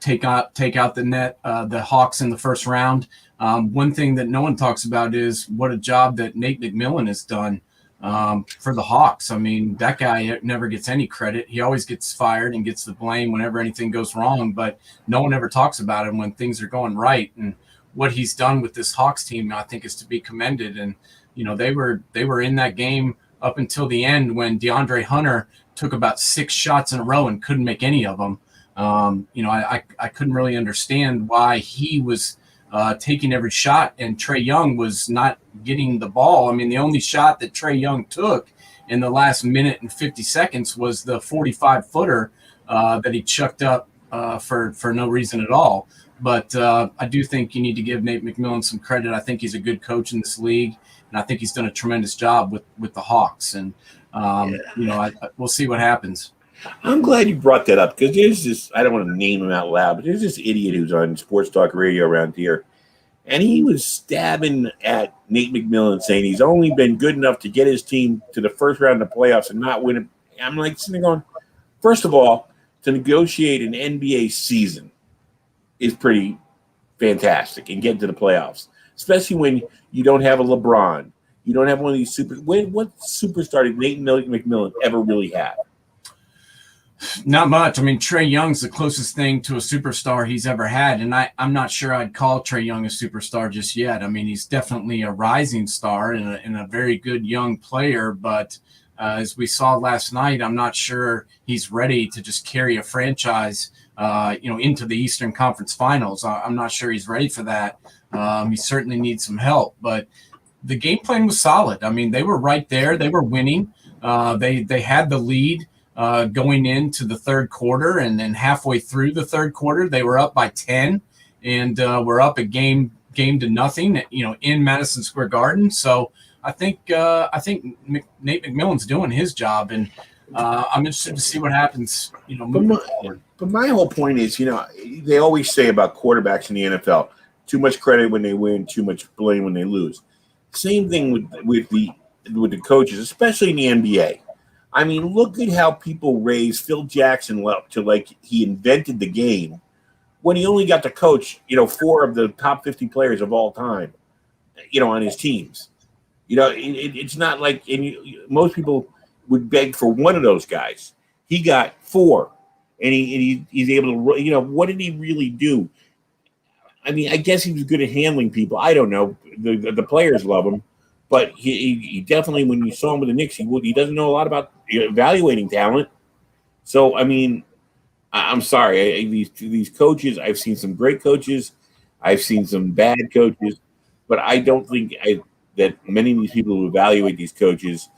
take out the Hawks in the first round. One thing that no one talks about is what a job that Nate McMillan has done for the Hawks. I mean, that guy never gets any credit. He always gets fired and gets the blame whenever anything goes wrong, but no one ever talks about him when things are going right. And what he's done with this Hawks team, I think, is to be commended. And they were in that game up until the end when DeAndre Hunter took about 6 shots in a row and couldn't make any of them. I couldn't really understand why he was taking every shot and Trae Young was not getting the ball. I mean, the only shot that Trae Young took in the last minute and 50 seconds was the 45-footer that he chucked up for no reason at all. But I do think you need to give Nate McMillan some credit. I think he's a good coach in this league, and I think he's done a tremendous job with the Hawks. And, we'll see what happens. I'm glad you brought that up, because there's this, I don't want to name him out loud, but there's this idiot who's on sports talk radio around here, and he was stabbing at Nate McMillan, saying he's only been good enough to get his team to the first round of the playoffs and not win it. I'm like sitting there going, first of all, to negotiate an NBA season is pretty fantastic and get to the playoffs, especially when you don't have a LeBron. You don't have one of these what superstar did Nate McMillan ever really have? Not much. I mean, Trae Young's the closest thing to a superstar he's ever had, and I'm not sure I'd call Trae Young a superstar just yet. I mean, he's definitely a rising star and a very good young player, but as we saw last night, I'm not sure he's ready to just carry a franchise into the Eastern Conference Finals. I'm not sure he's ready for that. He certainly needs some help, but the game plan was solid. I mean, they were right there. They were winning. They had the lead going into the third quarter, and then halfway through the third quarter, they were up by 10, and were up a game to nothing, in Madison Square Garden. So I think Nate McMillan's doing his job, and I'm interested to see what happens, moving forward. But my whole point is, they always say about quarterbacks in the NFL, too much credit when they win, too much blame when they lose. Same thing with the coaches, especially in the NBA. I mean, look at how people raise Phil Jackson up to like he invented the game when he only got to coach, 4 of the top 50 players of all time, on his teams. It's not like most people would beg for one of those guys. He got 4, and he's able to. What did he really do? I mean, I guess he was good at handling people. I don't know. The players love him, but he definitely, when you saw him with the Knicks, he doesn't know a lot about evaluating talent. So, I mean, I'm sorry. These coaches, I've seen some great coaches. I've seen some bad coaches, but I don't think that many of these people who evaluate these coaches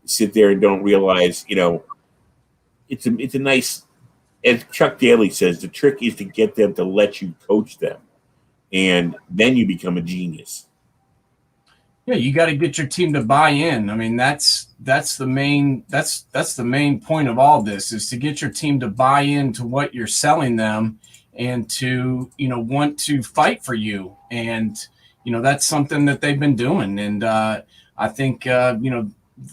sit there and don't realize, it's a nice, as Chuck Daly says, the trick is to get them to let you coach them, and then you become a genius. Yeah, you got to get your team to buy in. I mean, that's the main point of all this, is to get your team to buy into what you're selling them, and to want to fight for you. And that's something that they've been doing. And I think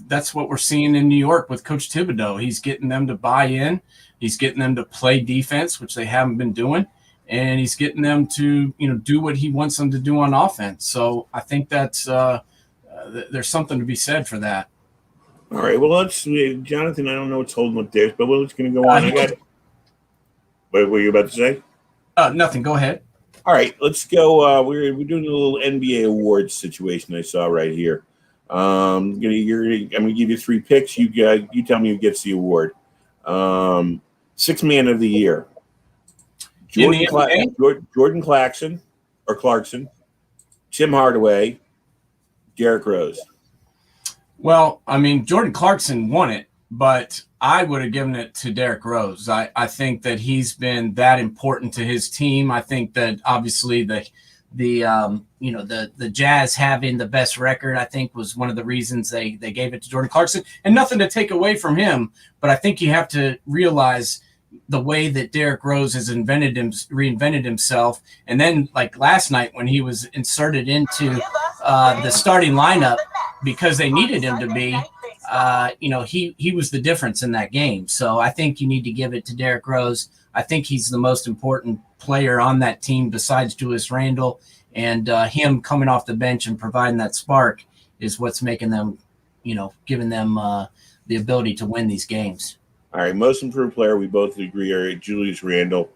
that's what we're seeing in New York with Coach Thibodeau. He's getting them to buy in. He's getting them to play defense, which they haven't been doing. And he's getting them to, do what he wants them to do on offense. So I think that's there's something to be said for that. All right. Well, Jonathan, I don't know what's holding up there, but we're just going to go on. What were you about to say? Nothing. Go ahead. All right. Let's go. We're doing a little NBA awards situation I saw right here. I'm going to give you 3 picks. You tell me who gets the award. 6th man of the year. Jordan Clarkson, Tim Hardaway, Derrick Rose. Well, I mean, Jordan Clarkson won it. but I would have given it to Derrick Rose. I think that he's been that important to his team. I think that obviously the Jazz having the best record, I think, was one of the reasons they gave it to Jordan Clarkson. And nothing to take away from him, but I think you have to realize the way that Derrick Rose has reinvented himself. And then, like last night when he was inserted into the starting lineup because they needed him to be, he was the difference in that game. So I think you need to give it to Derrick Rose. I think he's the most important player on that team besides Julius Randle, and him coming off the bench and providing that spark is what's making them, giving them the ability to win these games. All right, most improved player, we both agree, are Julius Randle.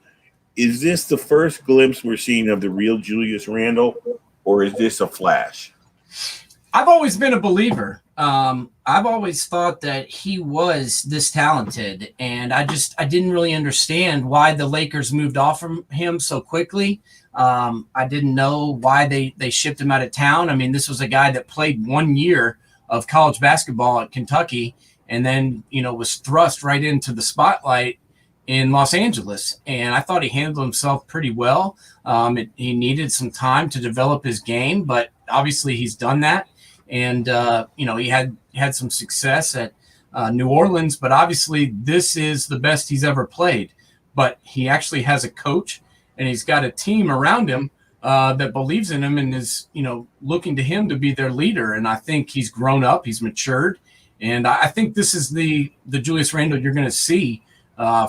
Is this the first glimpse we're seeing of the real Julius Randle, or is this a flash? I've always been a believer. I've always thought that he was this talented, and I didn't really understand why the Lakers moved off from him so quickly. I didn't know why they shipped him out of town. I mean, this was a guy that played 1 year of college basketball at Kentucky and then, was thrust right into the spotlight in Los Angeles. And I thought he handled himself pretty well. He needed some time to develop his game, but obviously he's done that. And, he had some success at New Orleans, but obviously this is the best he's ever played. But he actually has a coach and he's got a team around him that believes in him and is, looking to him to be their leader. And I think he's grown up, he's matured. And I think this is the Julius Randle you're going to see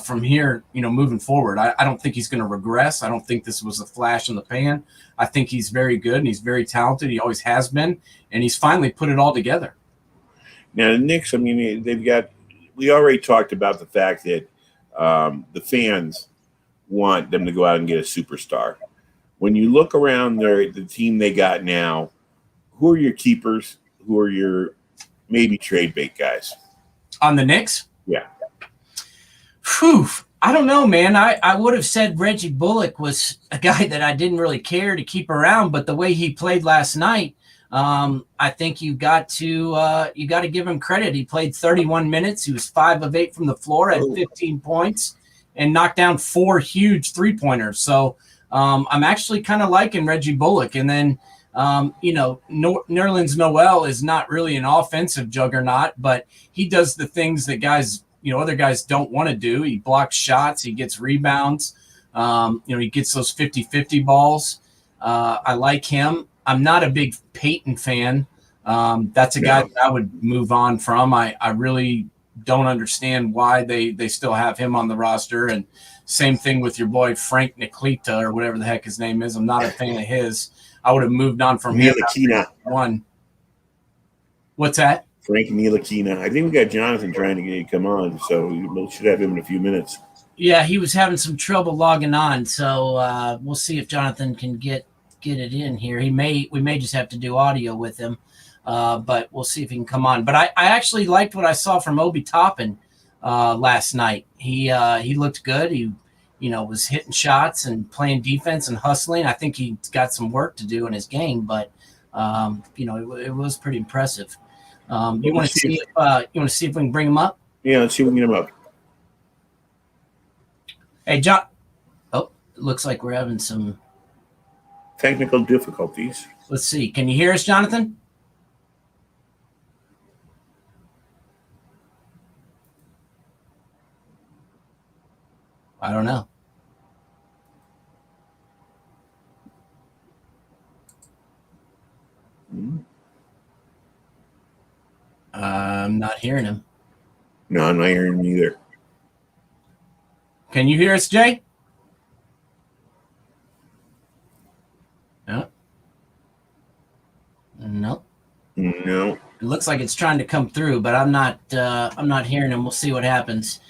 from here, moving forward. I don't think he's going to regress. I don't think this was a flash in the pan. I think he's very good and he's very talented. He always has been, and he's finally put it all together. Now, the Knicks, we already talked about the fact that the fans want them to go out and get a superstar. When you look around the team they got now, who are your keepers? Who are your maybe trade bait guys? On the Knicks? Yeah. Whew. I don't know, man. I would have said Reggie Bullock was a guy that I didn't really care to keep around, but the way he played last night, I think you got to give him credit. He played 31 minutes. He was 5 of 8 from the floor, had 15 points, and knocked down 4 huge three-pointers. So I'm actually kind of liking Reggie Bullock. And then, Nerlens Noel is not really an offensive juggernaut, but he does the things that other guys don't want to do. He blocks shots. He gets rebounds. He gets those 50-50 balls. I like him. I'm not a big Peyton fan. That's a guy that I would move on from. I really don't understand why they still have him on the roster. And same thing with your boy Frank Niklita or whatever the heck his name is. I'm not a fan of his. I would have moved on from him. One. What's that? Frank Ntilikina. I think we got Jonathan trying to get you to come on, so we should have him in a few minutes. Yeah, he was having some trouble logging on, so we'll see if Jonathan can get it in here. We may just have to do audio with him, but we'll see if he can come on. But I actually liked what I saw from Obi Toppin last night. He looked good. He was hitting shots and playing defense and hustling. I think he's got some work to do in his game, but it was pretty impressive. You want to see if we can bring him up? Yeah, let's see if we can get him up. Hey, John. Oh, it looks like we're having some technical difficulties. Let's see. Can you hear us, Jonathan? I don't know. I'm not hearing him. No, I'm not hearing him either. Can you hear us, Jay? No. No. No. It looks like it's trying to come through, but I'm not hearing him. We'll see what happens.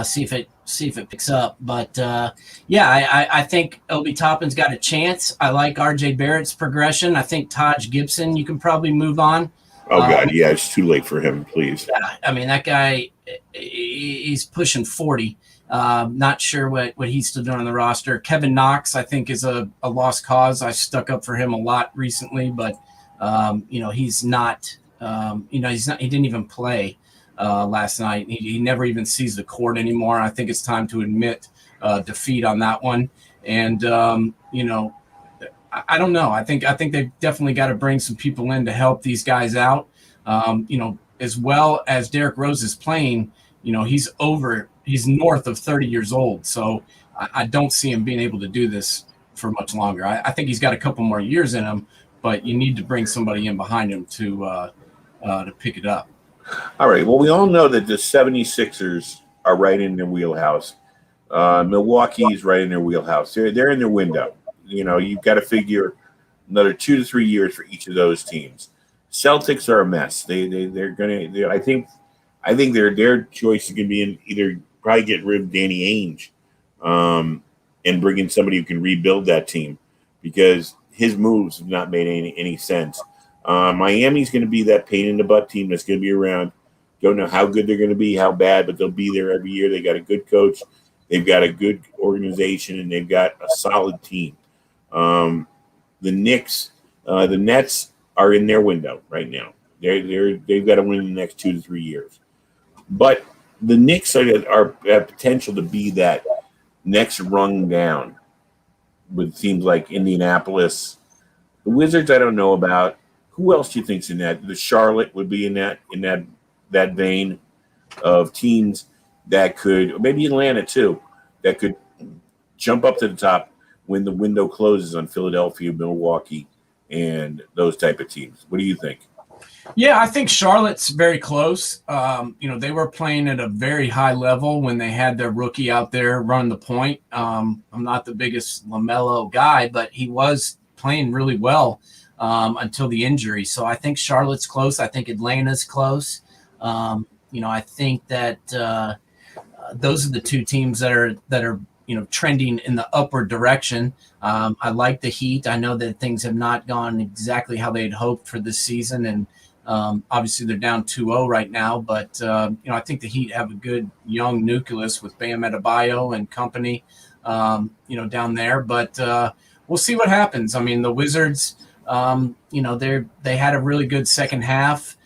See if it picks up. But I think Obi Toppin's got a chance. I like RJ Barrett's progression. I think Taj Gibson, you can probably move on. Oh God, yeah, it's too late for him, please. Yeah, I mean, that guy, he's pushing 40. Not sure what he's still doing on the roster. Kevin Knox, I think, is a lost cause. I stuck up for him a lot recently, but he's not. He didn't even play last night. He never even sees the court anymore. I think it's time to admit defeat on that one. And I don't know. I think they've definitely got to bring some people in to help these guys out. As well as Derrick Rose is playing, he's north of 30 years old. So I don't see him being able to do this for much longer. I think he's got a couple more years in him, but you need to bring somebody in behind him to pick it up. All right. Well, we all know that the 76ers are right in their wheelhouse. Milwaukee is right in their wheelhouse. They're in their window. You've got to figure another 2 to 3 years for each of those teams. Celtics are a mess. They're gonna. I think their choice is gonna be in either probably get rid of Danny Ainge, and bring in somebody who can rebuild that team, because his moves have not made any sense. Miami's going to be that pain in the butt team that's going to be around. Don't know how good they're going to be, how bad, but they'll be there every year. They got a good coach, they've got a good organization, and they've got a solid team. The Knicks, the Nets are in their window right now. They've got to win in the next 2 to 3 years. But the Knicks have potential to be that next rung down with teams like Indianapolis. The Wizards, I don't know about. Who else do you think's in that? The Charlotte would be in that vein of teams that could, maybe Atlanta too, that could jump up to the top when the window closes on Philadelphia, Milwaukee, and those type of teams. What do you think? Yeah, I think Charlotte's very close. They were playing at a very high level when they had their rookie out there running the point. I'm not the biggest LaMelo guy, but he was playing really well until the injury. So I think Charlotte's close. I think Atlanta's close. I think that those are the two teams that are trending in the upward direction. I like the Heat. I know that things have not gone exactly how they had hoped for this season, and obviously they're down 2-0 right now. But I think the Heat have a good young nucleus with Bam Adebayo and company, down there. But we'll see what happens. I mean, the Wizards, they had a really good second half.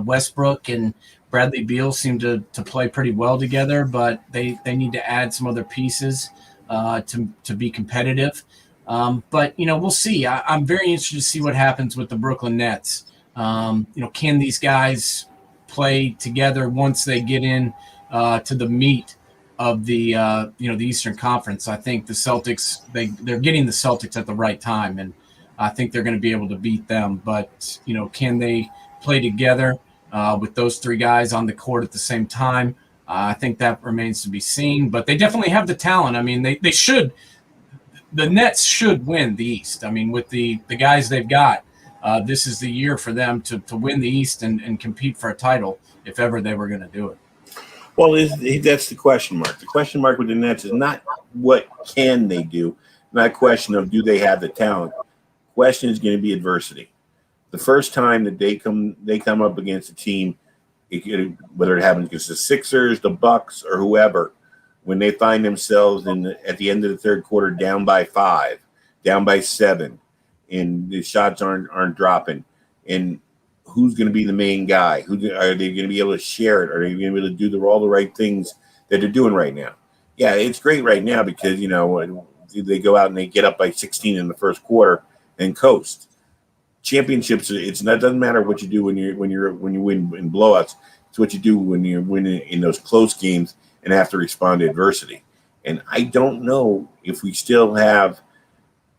Westbrook and Bradley Beal seem to play pretty well together, but they need to add some other pieces to be competitive. But we'll see. I'm very interested to see what happens with the Brooklyn Nets. Can these guys play together once they get in to the meat of the the Eastern Conference? I think the Celtics, they're getting the Celtics at the right time, and I think they're going to be able to beat them. But can they play together with those three guys on the court at the same time? I think that remains to be seen. But they definitely have the talent. I mean, they should. The Nets should win the East. I mean, with the guys they've got, this is the year for them to win the East and compete for a title if ever they were going to do it. Well, that's the question mark. The question mark with the Nets is not what can they do, not a question of do they have the talent. The question is going to be adversity. The first time that they come up against a team, whether it happens against the Sixers, the Bucks, or whoever, when they find themselves at the end of the third quarter down by 5, down by 7, and the shots aren't dropping, and who's going to be the main guy? Are they going to be able to share it? Are they going to be able to do all the right things that they're doing right now? Yeah, it's great right now because they go out and they get up by 16 in the first quarter and coast. Championships, doesn't matter what you do when you win in blowouts. It's what you do when you're winning in those close games and have to respond to adversity. And I don't know if we still have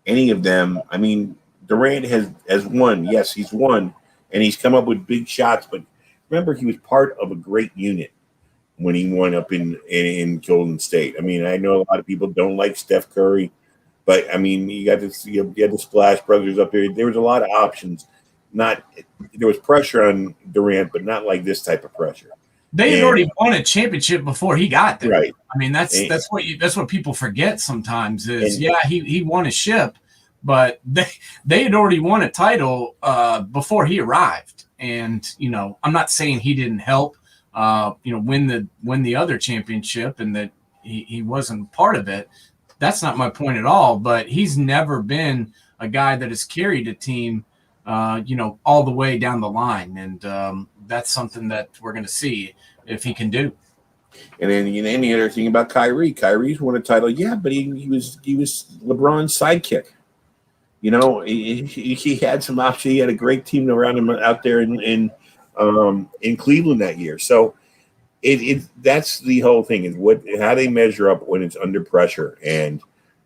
any of them. I mean, Durant has won. Yes, he's won, and he's come up with big shots. But remember, he was part of a great unit when he won up in Golden State. I mean, I know a lot of people don't like Steph Curry, but I mean, you had the Splash Brothers up there. There was a lot of options. There was pressure on Durant, but not like this type of pressure. They had already won a championship before he got there. Right. I mean, that's what people forget sometimes is, he won a ship, but they had already won a title before he arrived. And, I'm not saying he didn't help, win the other championship and that he wasn't part of it. That's not my point at all, but he's never been a guy that has carried a team all the way down the line. And that's something that we're going to see if he can do. And then the other thing about Kyrie. Kyrie's won a title, yeah, but he was LeBron's sidekick. He had some options. He had a great team around him out there in Cleveland that year. So that's the whole thing, is how they measure up when it's under pressure. And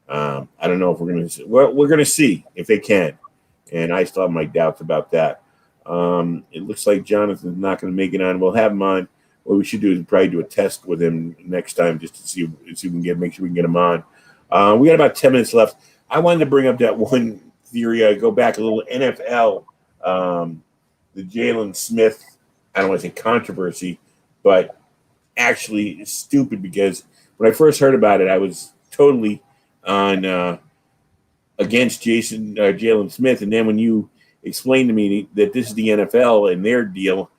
I don't know if we're gonna see if they can. And I still have my doubts about that. It looks like Jonathan's not going to make it on. We'll have him on. What we should do is probably do a test with him next time, just to see if we can make sure we can get him on. We got about 10 minutes left. I wanted to bring up that one theory. I go back a little NFL, the Jalen Smith, I don't want to say controversy, but actually it's stupid, because when I first heard about it, I was totally on against Jalen Smith. And then when you explained to me that this is the NFL and their deal,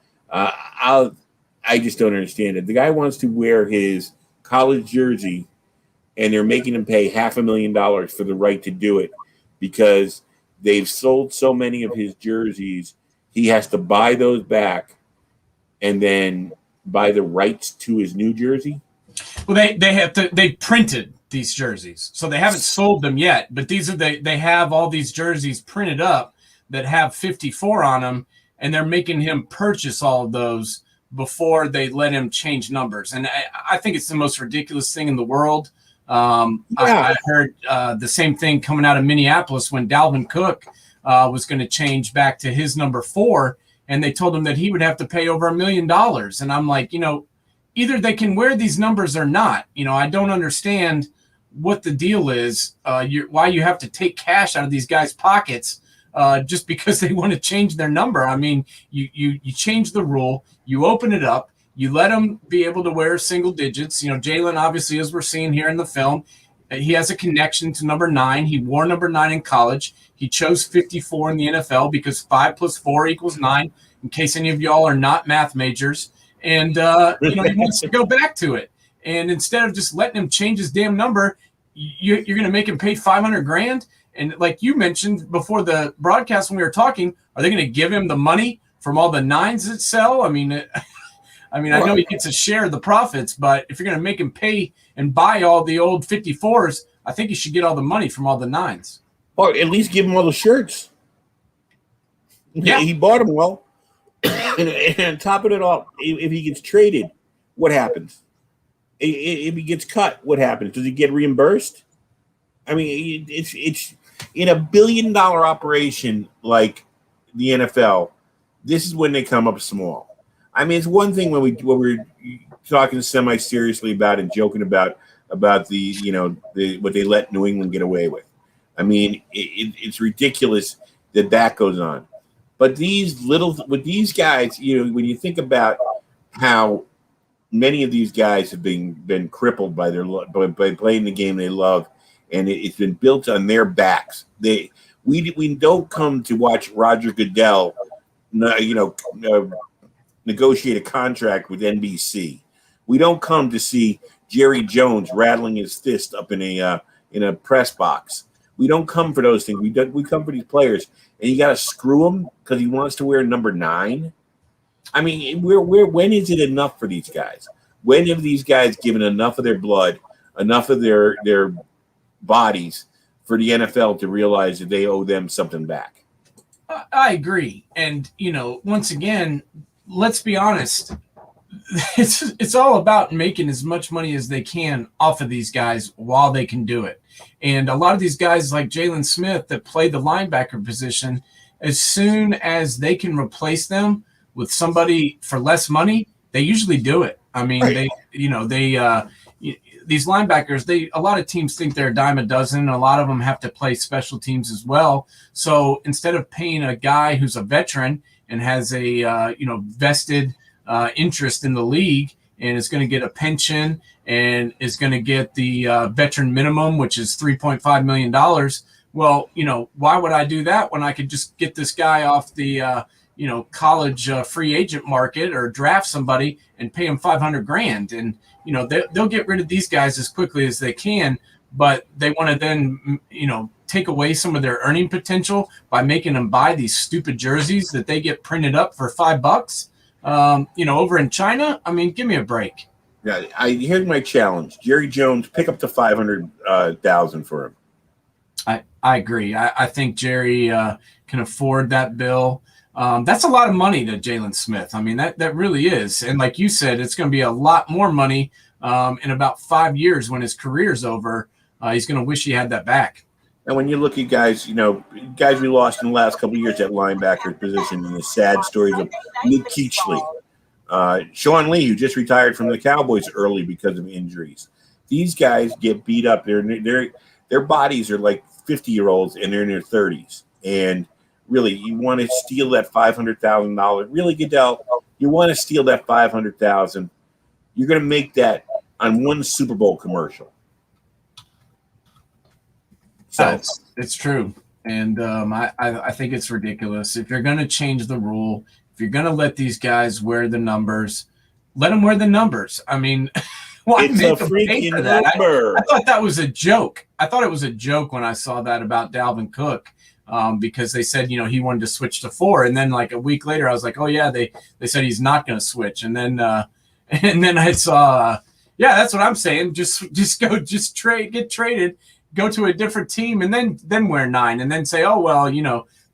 I just don't understand it. The guy wants to wear his college jersey, and they're making him pay $500,000 for the right to do it, because they've sold so many of his jerseys. He has to buy those back and then buy the rights to his new jersey. Well, they printed these jerseys, so they haven't sold them yet. But they have all these jerseys printed up that have 54 on them, and they're making him purchase all of those before they let him change numbers. And I think it's the most ridiculous thing in the world. I heard the same thing coming out of Minneapolis when Dalvin Cook was going to change back to his number 4, and they told him that he would have to pay over $1 million. And I'm like, either they can wear these numbers or not. I don't understand what the deal is, why you have to take cash out of these guys' pockets just because they want to change their number. I mean, you change the rule, you open it up, you let them be able to wear single digits. Jalen, obviously, as we're seeing here in the film, he has a connection to number 9. He wore number 9 in college. He chose 54 in the NFL because 5 + 4 = 9, in case any of y'all are not math majors. And, he wants to go back to it. And instead of just letting him change his damn number, you're going to make him pay $500,000. And like you mentioned before the broadcast when we were talking, are they going to give him the money from all the 9s that sell? I mean, I know he gets a share of the profits, but if you're going to make him pay and buy all the old 54s, I think you should get all the money from all the 9s. Or at least give him all the shirts. Yeah. He bought them well. And on top of it all, if he gets traded, what happens? If he gets cut, what happens? Does he get reimbursed? I mean, it's in a $1 billion operation like the NFL. This is when they come up small. I mean, it's one thing when we're talking semi-seriously about and joking about the what they let New England get away with. I mean, it's ridiculous that goes on. But with these guys, when you think about how many of these guys have been crippled by by playing the game they love, and it's been built on their backs. We don't come to watch Roger Goodell, negotiate a contract with NBC. We don't come to see Jerry Jones rattling his fist up in a press box. We don't come for those things. We come for these players, and you got to screw him because he wants to wear number 9. I mean, when is it enough for these guys? When have these guys given enough of their blood, enough of their bodies for the NFL to realize that they owe them something back? I agree. And, once again, let's be honest. It's all about making as much money as they can off of these guys while they can do it. And a lot of these guys like Jalen Smith that play the linebacker position, as soon as they can replace them with somebody for less money, they usually do it. I mean, right. These linebackers, a lot of teams think they're a dime a dozen. And a lot of them have to play special teams as well. So instead of paying a guy who's a veteran and has a vested interest in the league and is going to get a pension and is going to get the veteran minimum, which is $3.5 million. Well, why would I do that when I could just get this guy off the college free agent market or draft somebody and pay him $500,000? And they'll get rid of these guys as quickly as they can, but they want to then take away some of their earning potential by making them buy these stupid jerseys that they get printed up for $5, over in China. I mean, give me a break. Yeah, here's my challenge: Jerry Jones, pick up to 500,000 for him. I agree. I think Jerry can afford that bill. That's a lot of money to Jalen Smith. I mean, that really is. And like you said, it's going to be a lot more money in about 5 years when his career's over. He's going to wish he had that back. And when you look at guys, guys we lost in the last couple of years at linebacker position, and the sad stories of Luke Kuechly, Sean Lee, who just retired from the Cowboys early because of injuries. These guys get beat up. Their bodies are like 50-year-olds, and they're in their 30s. And really, you want to steal that $500,000. Really, Goodell, you want to steal that $500,000. You're going to make that on one Super Bowl commercial. So it's true. And I think it's ridiculous. If you're going to change the rule, if you're going to let these guys wear the numbers, let them wear the numbers. I mean, why it's make a them pay freaking for that? number. I thought that was a joke. I thought it was a joke when I saw that about Dalvin Cook. Because they said, he wanted to switch to 4. And then like a week later, I was like, oh yeah, they said he's not going to switch. And then I saw, that's what I'm saying. Just get traded, go to a different team, and then wear 9, and then say, oh, well,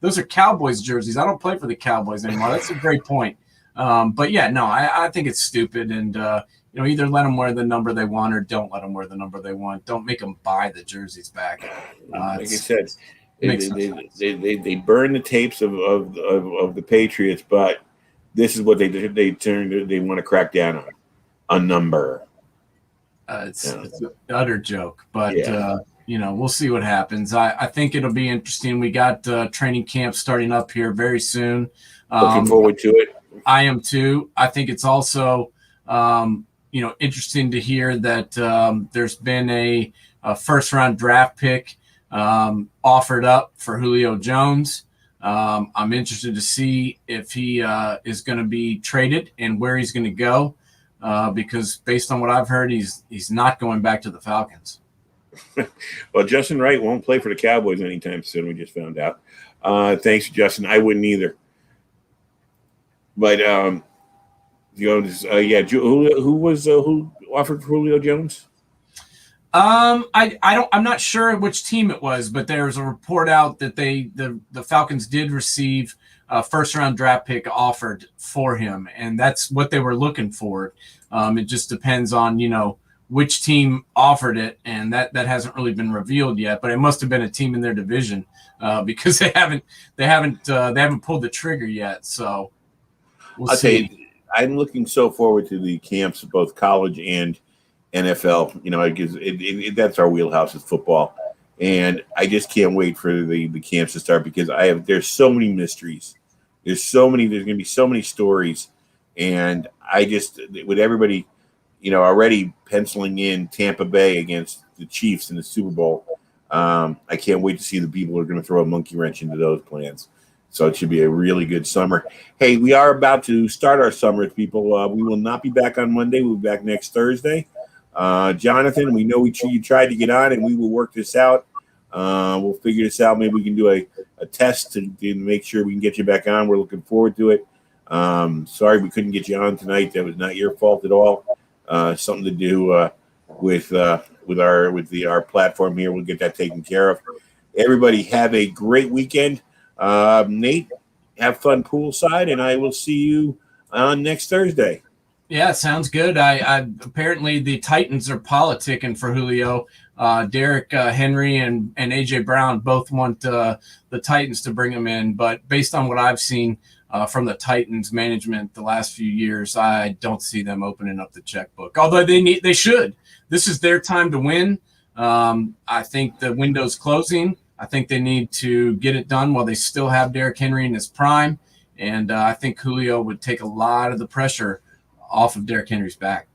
those are Cowboys jerseys. I don't play for the Cowboys anymore. That's a great point. But yeah, no, I think it's stupid. And, either let them wear the number they want or don't let them wear the number they want. Don't make them buy the jerseys back. Like I said, they burn the tapes of the Patriots, but this is what they want to crack down on a number. It's an utter joke, but we'll see what happens. I think it'll be interesting. We got training camp starting up here very soon. Looking forward to it. I am too. I think it's also interesting to hear that there's been a first round draft pick offered up for Julio Jones. I'm interested to see if he is going to be traded and where he's going to go, because based on what I've heard, he's not going back to the Falcons. Well, Justin Wright won't play for the Cowboys anytime soon. We just found out. Thanks, Justin. I wouldn't either. But who offered for Julio Jones? I'm not sure which team it was, but there was a report out that the Falcons did receive a first round draft pick offered for him, and that's what they were looking for. It just depends on which team offered it, and that hasn't really been revealed yet. But it must have been a team in their division because they haven't pulled the trigger yet. So I'll tell you, I'm looking so forward to the camps of both college and NFL. That's our wheelhouse is football, and I just can't wait for the camps to start because there's so many mysteries. There's going to be so many stories, and I just, with everybody, already penciling in Tampa Bay against the Chiefs in the Super Bowl, I can't wait to see the people who are going to throw a monkey wrench into those plans. So it should be a really good summer. Hey, we are about to start our summer, people. We will not be back on Monday. We'll be back next Thursday. Jonathan, we know you tried to get on, and we will work this out. We'll figure this out. Maybe we can do a test to make sure we can get you back on. We're looking forward to it. Sorry we couldn't get you on tonight. That was not your fault at all. Something to do with our platform here. We'll get that taken care of. Everybody have a great weekend. Nate, have fun poolside, and I will see you on next Thursday. Yeah, sounds good. I apparently the Titans are politicking for Julio. Derrick Henry and AJ Brown both want the Titans to bring him in, but based on what I've seen from the Titans management the last few years, I don't see them opening up the checkbook. Although they should. This is their time to win. I think the window's closing. I think they need to get it done while they still have Derrick Henry in his prime, and I think Julio would take a lot of the pressure off of Derrick Henry's back.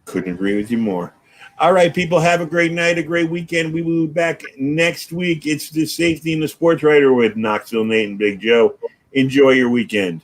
Couldn't agree with you more. All right, people, have a great night, a great weekend. We will be back next week. It's the Safety and the Sportswriter with Knoxville, Nate, and Big Joe. Enjoy your weekend.